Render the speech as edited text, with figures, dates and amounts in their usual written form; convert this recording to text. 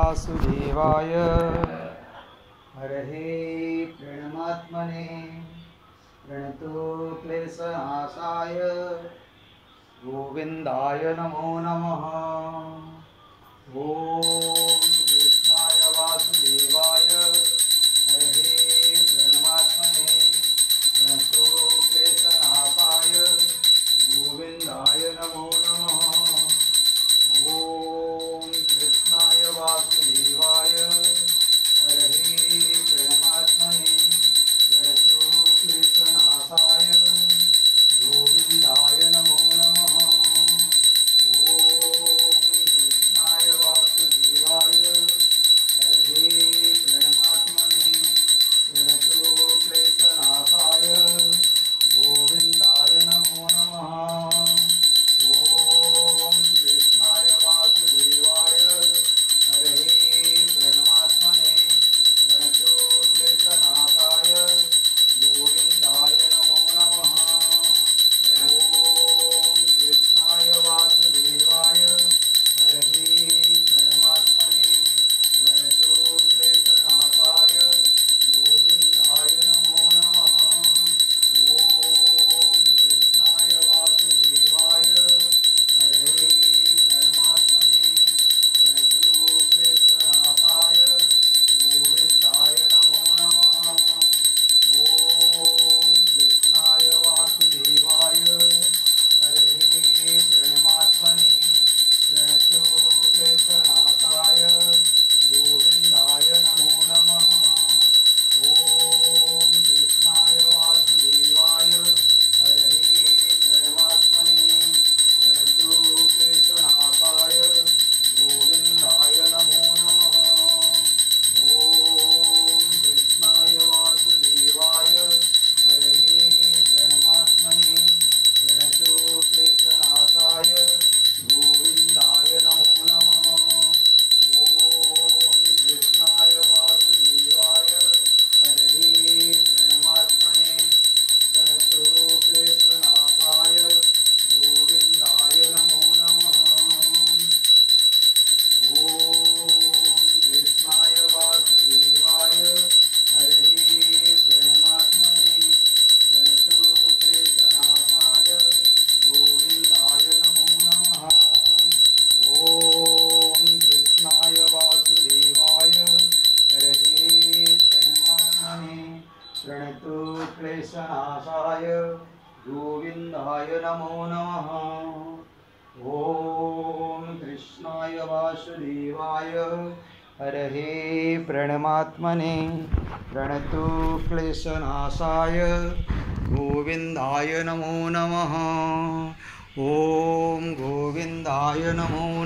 वासुदेवाय हरये प्रणमात्मने प्रणतो क्लेशनाशाय गोविन्दाय नमो नमः। ॐ कृष्णाय वासुदेवाय हरये प्रणमात्मने प्रणतो क्लेशनाशाय गोविन्दाय नमो नमः। ॐ कृष्णाय वासुदेवाय हरये प्रणमात्मने प्रणतो क्लेशनाशाय गोविन्दाय नमो नमः। ॐ कृष्णाय वासुदेवाय हरये प्रणमात्मने प्रणतो क्लेशनाशाय गोविन्दाय नमो नमः। ॐ कृष्णाय वासुदेवाय हरये प्रणमात्मने प्रणतो क्लेशनाशाय गोविन्दाय नमो नमः। ॐ कृष्णाय वासुदेवाय हरये प्रणमात्मने प्रणतो क्लेशनाशाय गोविन्दाय नमो नमः। ॐ कृष्णाय वासुदेवाय हरये प्रणमात्मने प्रणतो क्लेशनाशाय गोविन्दाय नमो नमः। ॐ कृष्णाय वासुदेवाय हरये प्रणमात्मने प्रणतो क्लेशनाशाय गोविन्दाय नमो नमः। ॐ कृष्णाय वासुदेवाय हरये प्रणमात्मने प्रणतो क्लेशनाशाय गोविन्दाय नमो नमः। ॐ कृष्णाय वासुदेवाय हरये प्रणमात्मने प्रणतो क्लेशनाशाय गोविन्दाय नमो नमः। ॐ कृष्णाय वासुदेवाय हरये प्रणमात्मने प्रणतो क्लेशनाशाय गोविन्दाय नमो नमः। ॐ कृष्णाय वासुदेवाय हरये प्रणमात्मने प्रणतो क्लेशनाशाय गोविन्दाय नमो नमः। ॐ कृष्णाय वासुदेवाय हरये प्रणमात्मने प्रणतो क्लेशनाशाय गोविन्दाय नमो नमः। ॐ कृष्णाय वासुदेवाय हरये प्रणमात्मने प्रणतो क्लेशनाशाय गोविन्दाय नमो नमः। ॐ गोविन्दाय नमो